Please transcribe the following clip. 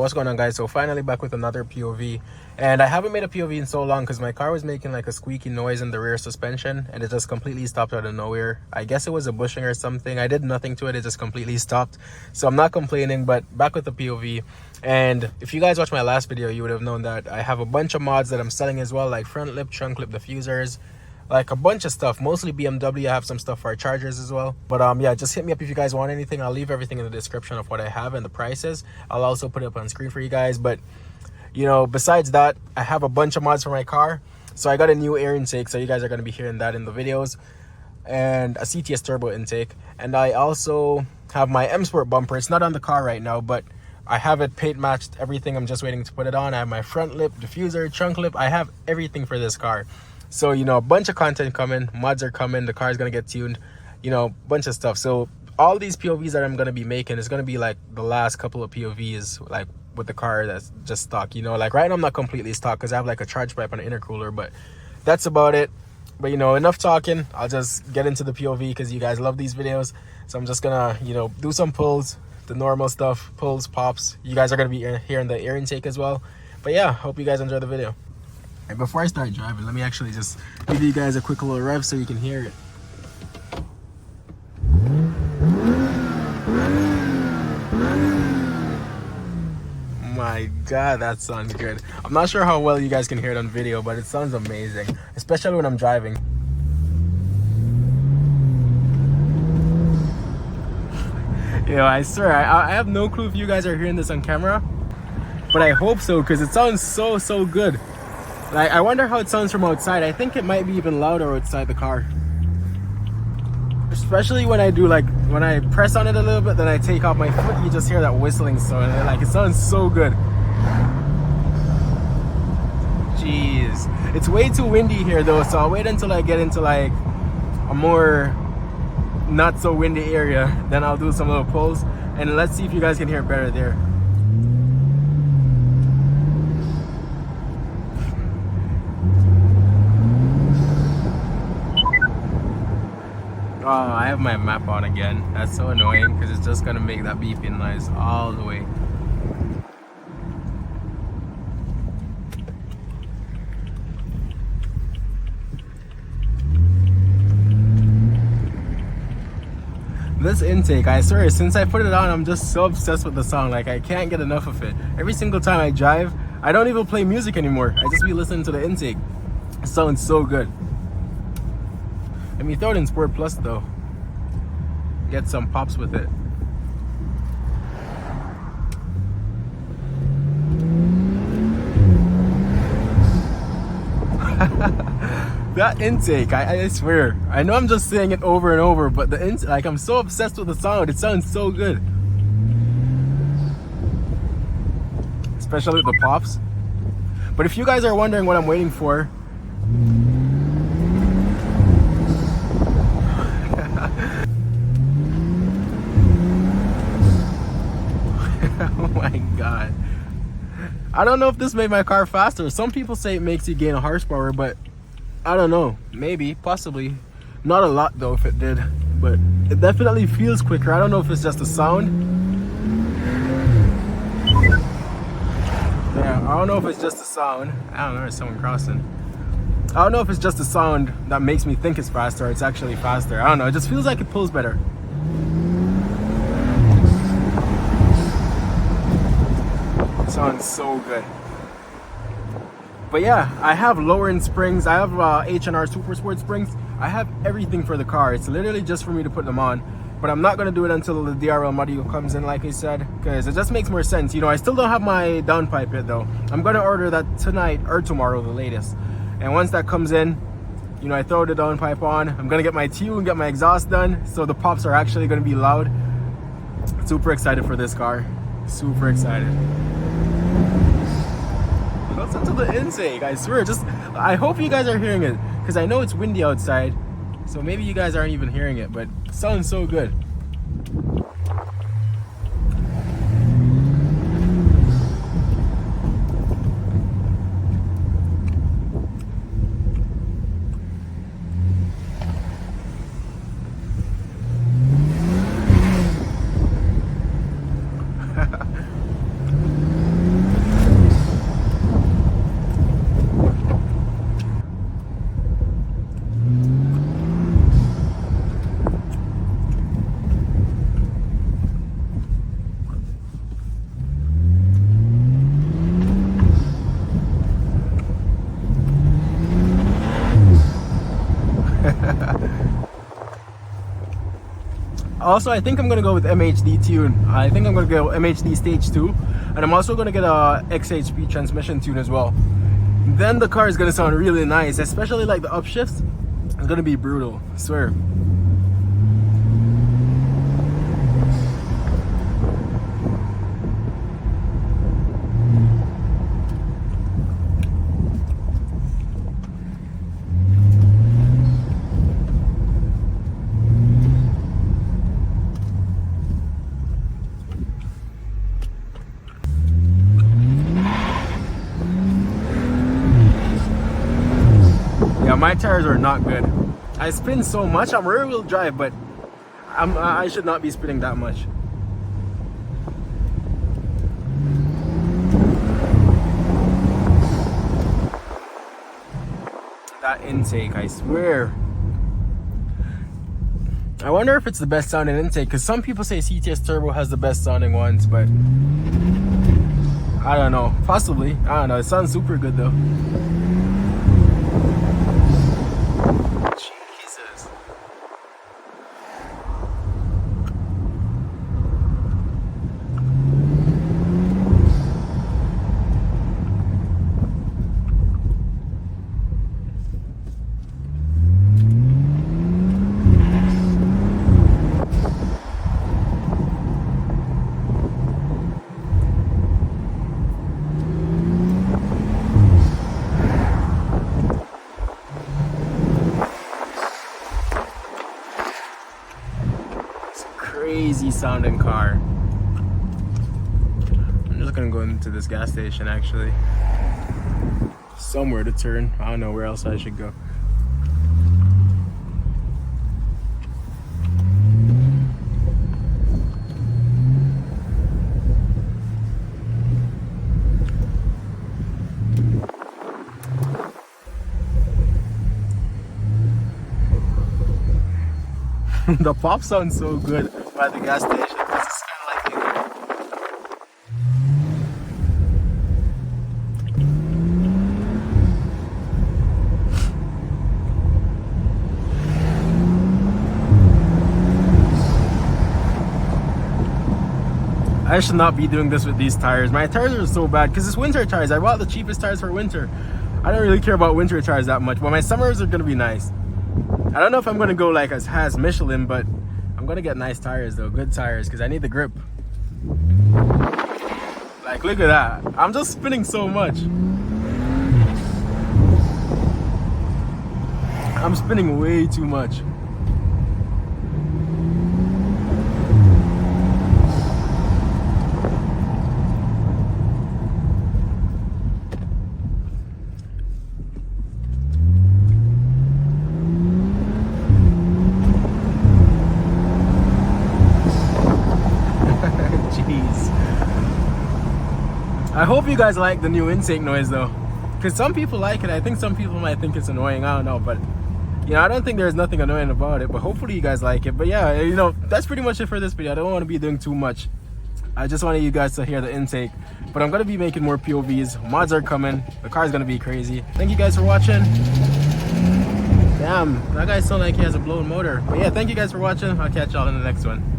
What's going on, guys? So finally back with another POV, and I haven't made a POV in so long because my car was making like a squeaky noise in the rear suspension and it just completely stopped out of nowhere. I guess it was a bushing or something. I did nothing to it, it just completely stopped. So I'm not complaining, but back with the POV. And if you guys watched my last video, you would have known that I have a bunch of mods that I'm selling as well, like front lip, trunk lip diffusers, like a bunch of stuff, mostly BMW. I have some stuff for our chargers as well. But yeah, just hit me up if you guys want anything. I'll leave everything in the description of what I have and the prices. I'll also put it up on screen for you guys. But you know, besides that, I have a bunch of mods for my car. So I got a new air intake, so you guys are going to be hearing that in the videos, and a CTS Turbo Intake. And I also have my Msport bumper. It's not on the car right now, but I have it paint matched, everything. I'm just waiting to put it on. I have my front lip, diffuser, trunk lip. I have everything for this car. So, you know, a bunch of content coming, mods are coming, the car is going to get tuned, you know, bunch of stuff. So all these POVs that I'm going to be making is going to be like the last couple of POVs, like with the car that's just stock, you know. Like right now I'm not completely stock because I have like a charge pipe and an intercooler, but that's about it. But, you know, enough talking. I'll just get into the POV because you guys love these videos. So I'm just going to, you know, do some pulls, the normal stuff, pulls, pops. You guys are going to be hearing the air intake as well. But yeah, hope you guys enjoy the video. And before I start driving, let me actually just give you guys a quick little rev so you can hear it. My God, that sounds good. I'm not sure how well you guys can hear it on video, but it sounds amazing, especially when I'm driving. You know, I swear, I have no clue if you guys are hearing this on camera, but I hope so, because it sounds so good. Like, I wonder how it sounds from outside. I think it might be even louder outside the car. Especially when I do, like, when I press on it a little bit, then I take off my foot, you just hear that whistling sound. And like, it sounds so good. Jeez. It's way too windy here though, so I'll wait until I get into like a more not so windy area. Then I'll do some little pulls. And let's see if you guys can hear it better there. Oh, I have my map on again. That's so annoying because it's just gonna make that beeping noise all the way. This intake, I swear, since I put it on, I'm just so obsessed with the song. Like, I can't get enough of it. Every single time I drive, I don't even play music anymore. I just be listening to the intake. It sounds so good. Let me throw it in Sport Plus though. Get some pops with it. That intake, I swear. I know I'm just saying it over and over, but the intake, like, I'm so obsessed with the sound. It sounds so good. Especially with the pops. But if you guys are wondering what I'm waiting for, oh my God. I don't know if this made my car faster. Some people say it makes you gain a horsepower, but I don't know. Maybe, possibly. Not a lot though if it did, but it definitely feels quicker. I don't know if it's just the sound. Yeah, I don't know if it's just the sound. I don't know, there's someone crossing. I don't know if it's just the sound that makes me think it's faster or it's actually faster. I don't know, it just feels like it pulls better. It sounds so good. But yeah, I have lower end springs. I have H&R Super Sport springs. I have everything for the car. It's literally just for me to put them on. But I'm not going to do it until the DRL module comes in, like I said, because it just makes more sense. You know, I still don't have my downpipe yet though. I'm going to order that tonight or tomorrow, the latest. And once that comes in, you know, I throw the downpipe on. I'm going to get my tune, get my exhaust done, so the pops are actually going to be loud. Super excited for this car. Super excited. Listen to the intake, I swear. I hope you guys are hearing it, because I know it's windy outside, so maybe you guys aren't even hearing it, but it sounds so good. Also, I think I'm gonna go with MHD tune. I think I'm gonna go MHD stage 2, and I'm also gonna get a XHP transmission tune as well. Then the car is gonna sound really nice, especially like the upshifts. It's gonna be brutal, I swear. Yeah, my tires are not good. I spin so much. I'm rear wheel drive, but I should not be spinning that much. That intake, I swear. I wonder if it's the best sounding intake, because some people say CTS Turbo has the best sounding ones, but I don't know. Possibly. I don't know. It sounds super good though. Jesus. Crazy sounding car. I'm just gonna go into this gas station actually. Somewhere to turn. I don't know where else I should go. The pop sounds so good by the gas station. It's kind of like I should not be doing this with these tires. My tires are so bad because it's winter tires. I bought the cheapest tires for winter. I don't really care about winter tires that much, but my summers are gonna be nice. I don't know if I'm gonna go like as Michelin, but I'm gonna get nice tires though, good tires, because I need the grip. Like, look at that. I'm just spinning so much. I'm spinning way too much. I hope you guys like the new intake noise though, because some people like it. I think some people might think it's annoying. I don't know, but you know, I don't think there's nothing annoying about it, but hopefully you guys like it. But yeah, you know, that's pretty much it for this video. I don't want to be doing too much. I just wanted you guys to hear the intake, but I'm going to be making more POVs. Mods are coming. The car is going to be crazy. Thank you guys for watching. Damn, that guy sounds like he has a blown motor. But yeah, thank you guys for watching. I'll catch y'all in the next one.